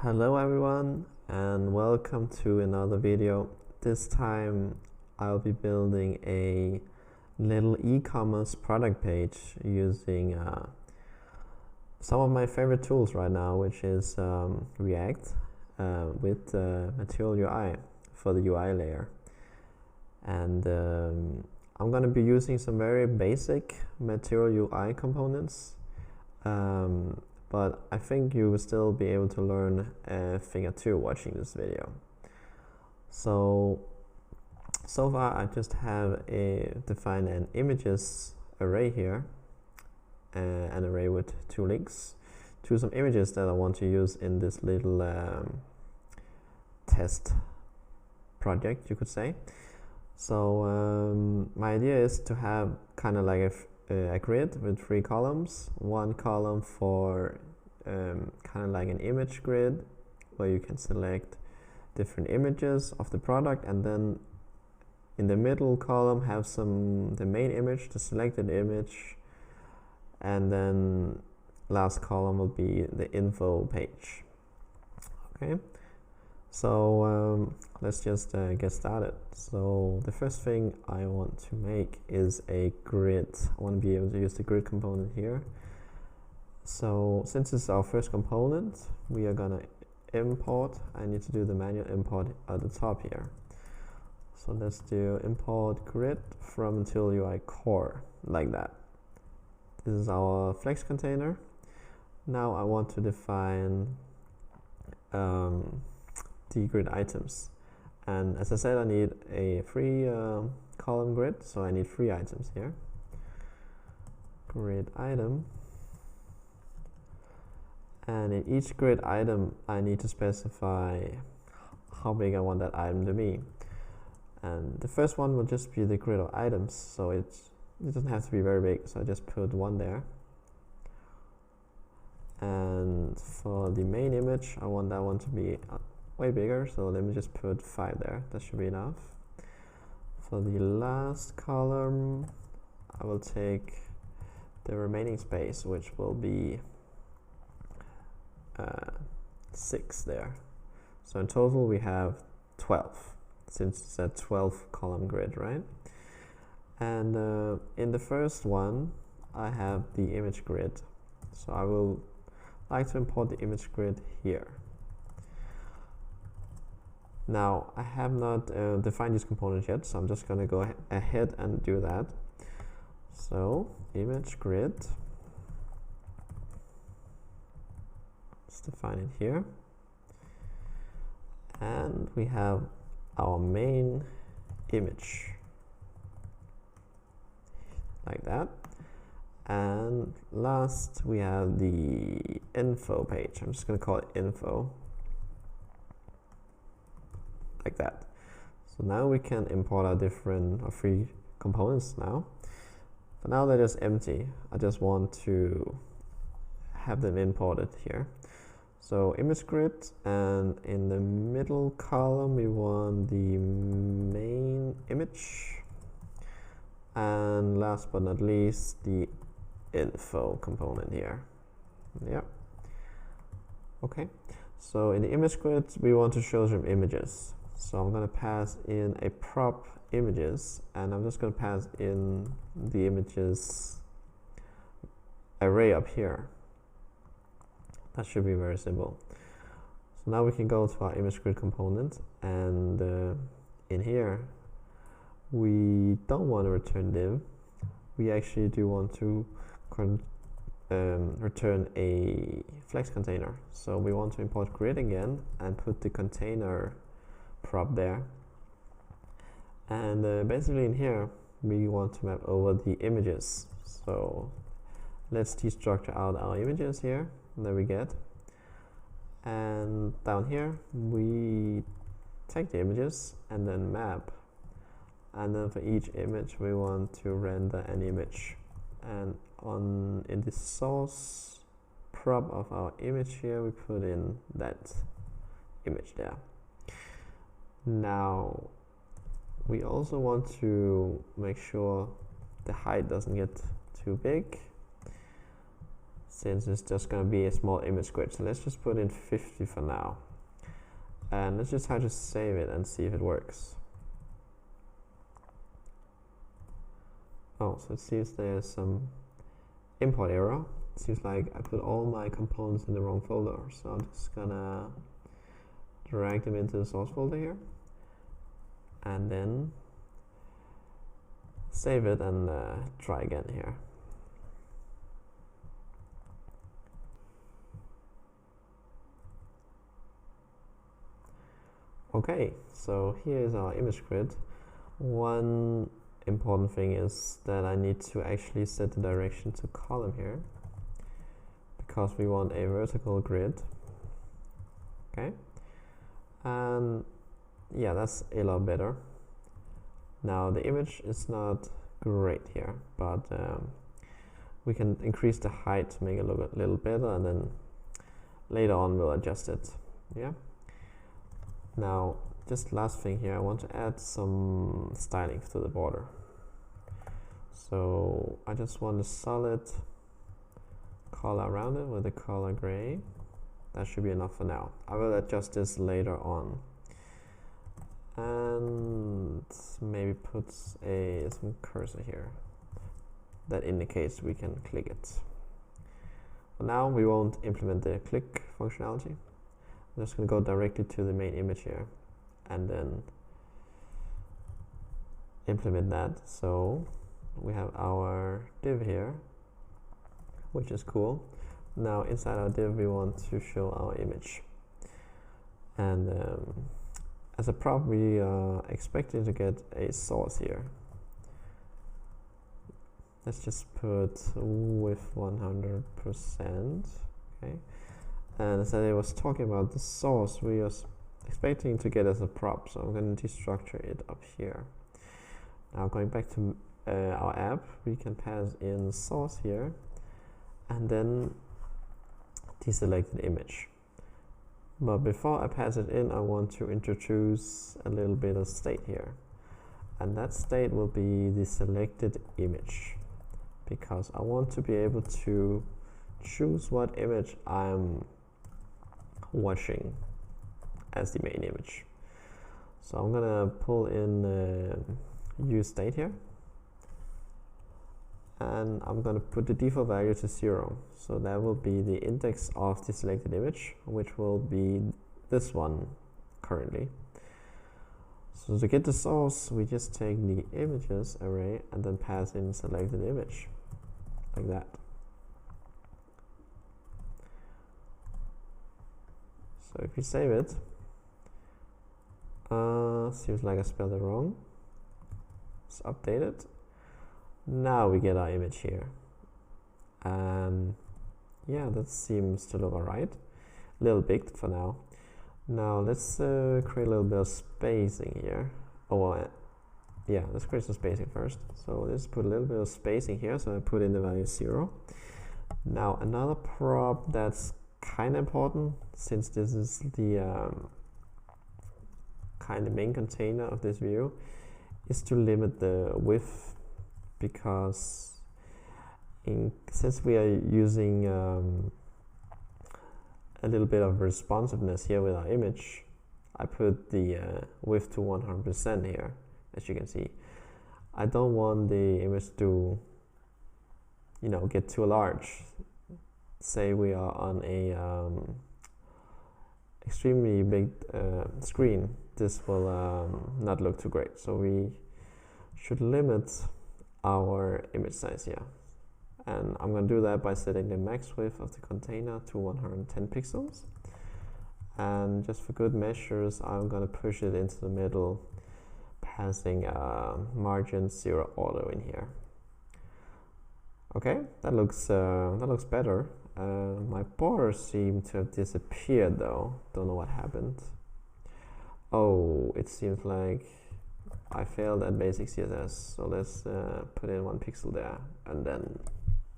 Hello everyone and welcome to another video. This time I'll be building a little e-commerce product page using some of my favorite tools right now, which is React with Material UI for the UI layer. And I'm going to be using some very basic Material UI components. But I think you will still be able to learn a thing or two watching this video. So far I just have defined an images array here, an array with two links to some images that I want to use in this little test project, you could say. So my idea is to have kind of like a grid with 3 columns. One column for kind of like an image grid where you can select different images of the product, and then in the middle column have the main image, the selected image, and then last column will be the info page. Okay, so let's just get started. So the first thing I want to make is a grid. I want to be able to use the grid component here. So since it's our first component, we are gonna import. I need to do the manual import at the top here. So let's do import grid from Material UI core, like that. This is our flex container. Now I want to define the grid items, and as I said, I need a 3 column grid, so I need 3 items here. Grid item, and in each grid item I need to specify how big I want that item to be, and the first one will just be the grid of items, so it doesn't have to be very big, so I just put 1 there. And for the main image, I want that one to be way bigger, so let me just put 5 there. That should be enough. For the last column, I will take the remaining space, which will be 6 there. So in total we have 12, since it's a 12 column grid, right? And in the first one I have the image grid, so I will like to import the image grid here. Now I have not defined these components yet, so I'm just going to go ahead and do that. So image grid, let's define it here, and we have our main image like that, and last we have the info page. I'm just going to call it info, like that. So now we can import our different 3 components now. But now they're just empty. I just want to have them imported here. So image grid, and in the middle column we want the main image, and last but not least the info component here. Yeah. Okay. So in the image grid we want to show some images. So I'm going to pass in a prop images, and I'm just going to pass in the images array up here. That should be very simple. So now we can go to our image grid component, and in here we don't want to return div. We actually do want to return a flex container. So we want to import grid again and put the container prop there, and basically in here we want to map over the images. So let's destructure out our images here that we get, and down here we take the images and then map, and then for each image we want to render an image, and in the source prop of our image here we put in that image there. Now we also want to make sure the height doesn't get too big, since it's just going to be a small image grid. So let's just put in 50 for now. And let's just try to save it and see if it works. Oh, so it seems there's some import error. It seems like I put all my components in the wrong folder. So I'm just gonna drag them into the source folder here. And then save it and try again here. Okay, so here is our image grid. One important thing is that I need to actually set the direction to column here, because we want a vertical grid. Okay, and yeah, that's a lot better. Now the image is not great here, but we can increase the height to make it look a little better, and then later on we'll adjust it. Yeah. Now, just last thing here, I want to add some styling to the border. So I just want a solid color around it with the color gray. That should be enough for now. I will adjust this later on. And maybe put some cursor here that indicates we can click it. For now, we won't implement the click functionality. I'm just going to go directly to the main image here and then implement that. So we have our div here, which is cool. Now inside our div we want to show our image, and as a prop we are expecting to get a source here. Let's just put with 100%. Okay. And as I was talking about the source, we are expecting to get as a prop, so I'm going to destructure it up here. Now going back to our app, we can pass in source here, and then deselect the image. But before I pass it in, I want to introduce a little bit of state here, and that state will be the selected image, because I want to be able to choose what image I'm watching as the main image. So I'm gonna pull in use state here, and I'm gonna put the default value to 0. So that will be the index of the selected image, which will be this one currently. So to get the source, we just take the images array and then pass in selected image, like that. So if we save it, seems like I spelled it wrong. Let's update it. Now we get our image here, and yeah, that seems to look alright. A little big for now. Now let's create a little bit of spacing here. Yeah, let's create some spacing first. So let's put a little bit of spacing here. So I put in the value 0. Now another prop that's kind of important, since this is the kind of main container of this view, is to limit the width, because since we are using a little bit of responsiveness here with our image, I put the width to 100% here. As you can see, I don't want the image to, get too large. Say we are on a extremely big screen, this will not look too great. So we should limit our image size here, and I'm going to do that by setting the max width of the container to 110 pixels, and just for good measures I'm going to push it into the middle, passing margin 0 auto in here. Okay, that looks better. My borders seem to have disappeared though. Don't know what happened. Oh, it seems like I failed at basic CSS. So let's put in 1 pixel there, and then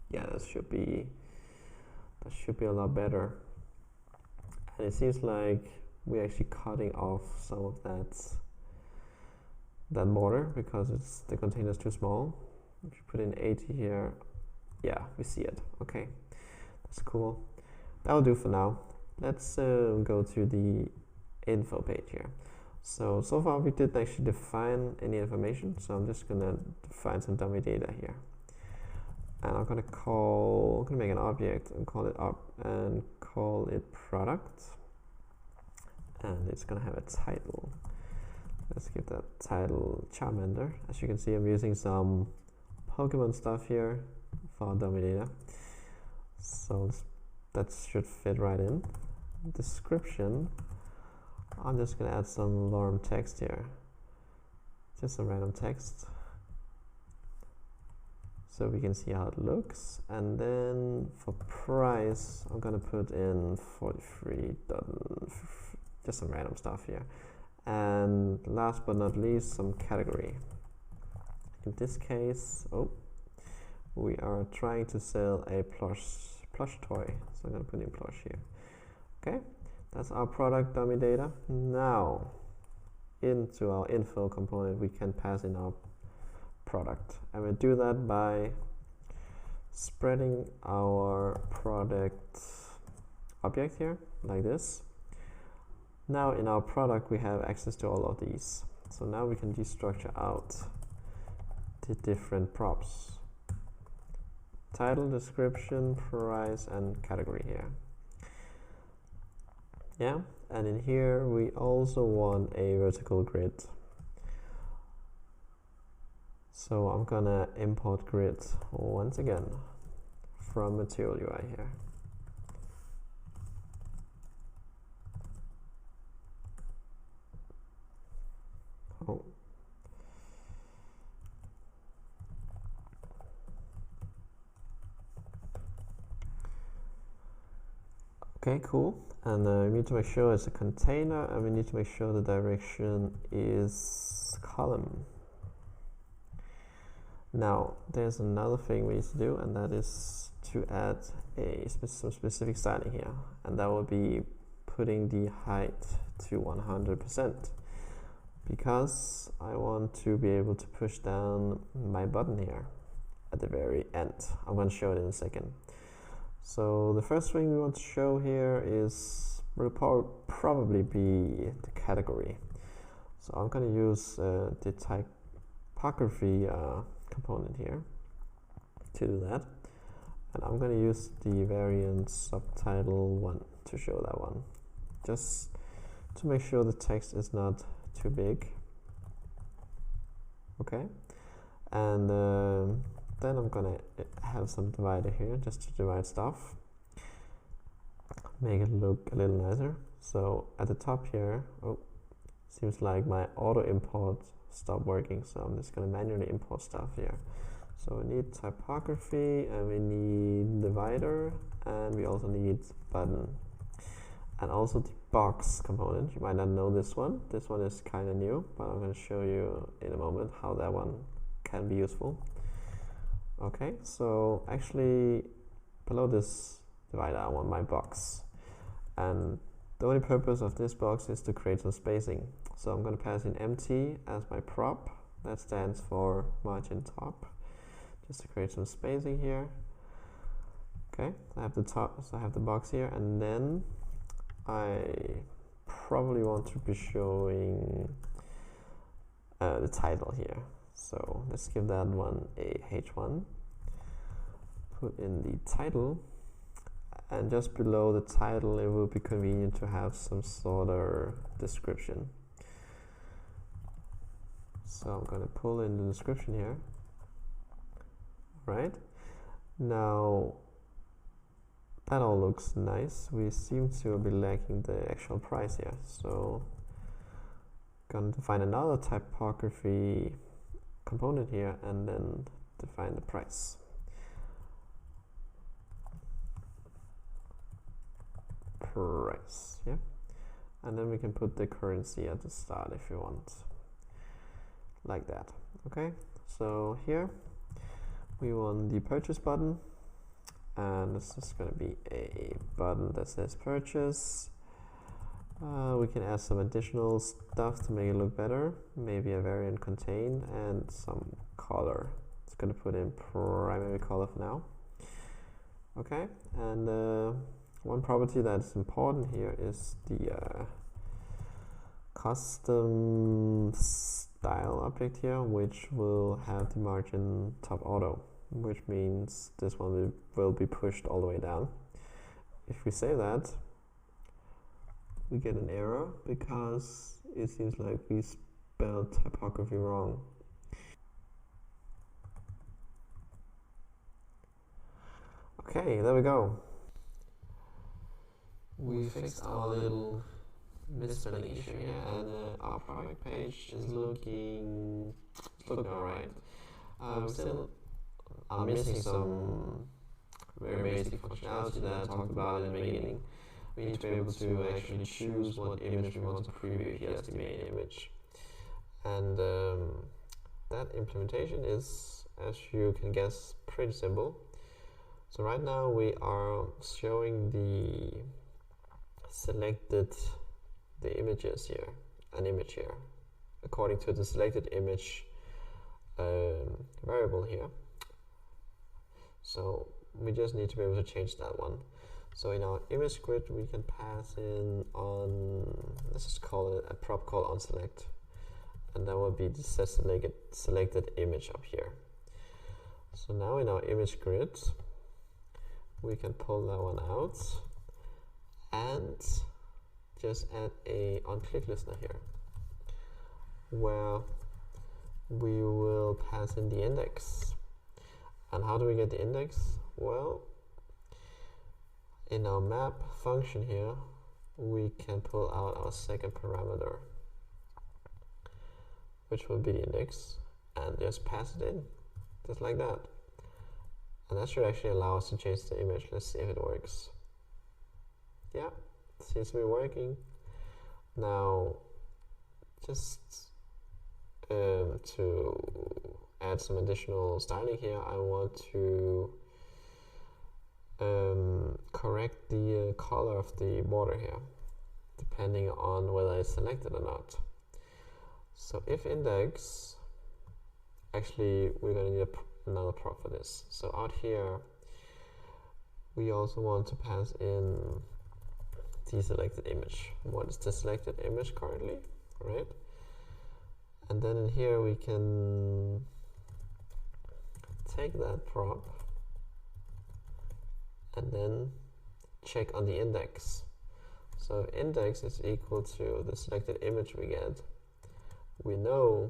yeah, that should be a lot better. And it seems like we're actually cutting off some of that border because the container is too small. If you put in 80 here, yeah, we see it. Okay. That's cool. That'll do for now. Let's go to the info page here. So far we didn't actually define any information, so I'm just gonna define some dummy data here. And I'm gonna make an object and call it product. And it's gonna have a title. Let's give that title Charmander. As you can see, I'm using some Pokemon stuff here for our dummy data. So that should fit right in. Description, I'm just gonna add some lorem text here. Just some random text, so we can see how it looks. And then for price, I'm gonna put in 43. Just some random stuff here. And last but not least, some category. In this case, we are trying to sell a plush toy, so I'm gonna put in plush here. Okay, that's our product dummy data. Now, into our info component, we can pass in our product, and we do that by spreading our product object here like this. Now in our product we have access to all of these, so now we can destructure out the different props: title, description, price, and category here. Yeah, and in here we also want a vertical grid. So I'm gonna import grid once again from Material UI here. Okay, cool. And we need to make sure it's a container, and we need to make sure the direction is column. Now, there's another thing we need to do, and that is to add some specific styling here, and that will be putting the height to 100%, because I want to be able to push down my button here at the very end. I'm going to show it in a second. So the first thing we want to show here will probably be the category. So I'm going to use the typography component here to do that, and I'm going to use the variant subtitle 1 to show that one, just to make sure the text is not too big. Okay, and then I'm gonna have some divider here just to divide stuff, make it look a little nicer. So at the top here, seems like my auto import stopped working, so I'm just gonna manually import stuff here. So we need typography, and we need divider, and we also need button, and also the box component. You might not know this one. This one is kind of new, but I'm going to show you in a moment how that one can be useful. Okay, so actually below this divider I want my box, and the only purpose of this box is to create some spacing. So I'm going to pass in empty as my prop. That stands for margin top, just to create some spacing here. Okay, I have the top, so I have the box here, and then I probably want to be showing the title here. So let's give that one a H1. Put in the title, and just below the title it will be convenient to have some sort of description. So I'm going to pull in the description here. Right, now that all looks nice. We seem to be lacking the actual price here, so going to define another typography component here, and then define the price. Yeah, and then we can put the currency at the start if you want, like that. Okay, so here we want the purchase button, and this is going to be a button that says purchase. We can add some additional stuff to make it look better, maybe a variant contain and some color. It's going to put in primary color for now. Okay, and one property that's important here is the custom style object here, which will have the margin top auto, which means this one will be pushed all the way down. If we save that, we get an error because it seems like we spelled typography wrong. Okay, there we go. We fixed our little misspelling issue here, and our product page is looking alright. Still, I'm missing some very basic functionality that I talked about in the beginning. We need to be able to actually choose what image we want to preview here as the main image. And that implementation is, as you can guess, pretty simple. So right now we are showing the images here, an image here, according to the selected image variable here. So we just need to be able to change that one. So in our image grid, we can pass in on, let's just call it a prop called onSelect, and that will be the selected image up here. So now in our image grid, we can pull that one out and just add a on-click listener here, where we will pass in the index. And how do we get the index? Well, in our map function here, we can pull out our second parameter, which will be the index, and just pass it in, just like that. And that should actually allow us to change the image. Let's see if it works. Yeah, it seems to be working. Now, just to add some additional styling here, I want to correct the color of the border here, depending on whether it's selected or not. So if index, actually we're going to need another prop for this. So out here, we also want to pass in the selected image. What is the selected image currently, right? And then in here we can take that prop and then check on the index. So if index is equal to the selected image we get, we know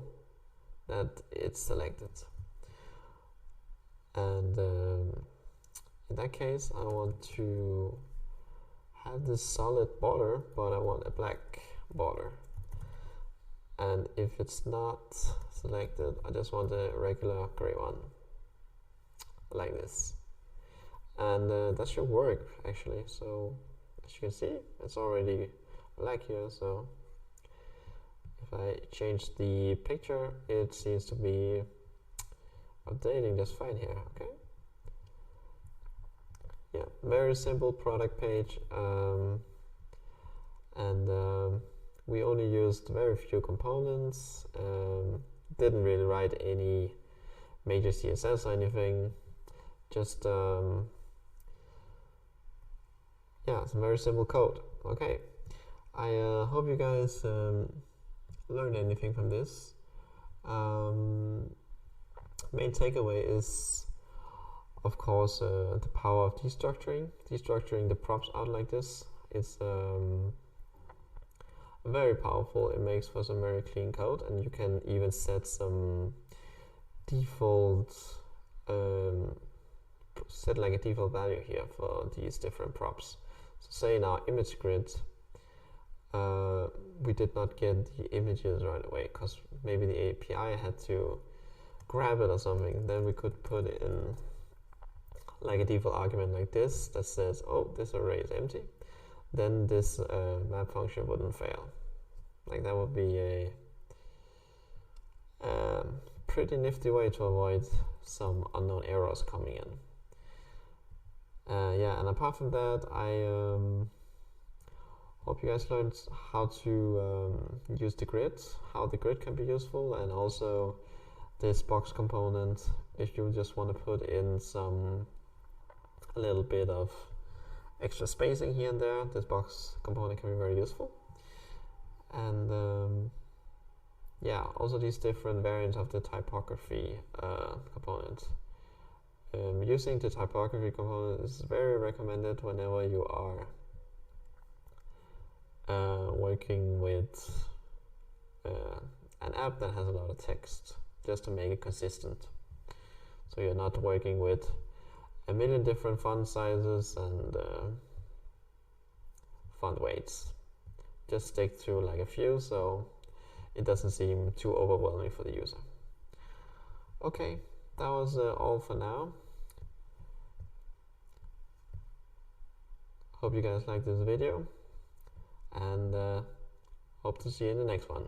that it's selected. And in that case, I want to have this solid border, but I want a black border. And if it's not selected, I just want a regular gray one, like this. And that should work actually. So as you can see, it's already black here. So if I change the picture, it seems to be updating just fine here. Okay. Yeah, very simple product page, and we only used very few components. Didn't really write any major CSS or anything. Just yeah, some very simple code. Okay, I hope you guys learned anything from this. Main takeaway is, of course, the power of destructuring. Destructuring the props out like this is very powerful. It makes for some very clean code, and you can even set some default, set like a default value here for these different props. So say in our image grid, we did not get the images right away because maybe the API had to grab it or something. Then we could put in like a default argument like this that says, oh, this array is empty. Then this map function wouldn't fail. Like that would be a pretty nifty way to avoid some unknown errors coming in. Yeah, and apart from that, I hope you guys learned how to use the grid, how the grid can be useful, and also this box component if you just want to put in some a little bit of extra spacing here and there. This box component can be very useful. And yeah, also these different variants of the typography component. Using the typography component is very recommended whenever you are working with an app that has a lot of text, just to make it consistent. So you're not working with a million different font sizes and font weights. Just stick to like a few so it doesn't seem too overwhelming for the user. Okay, that was all for now. Hope you guys liked this video, and hope to see you in the next one.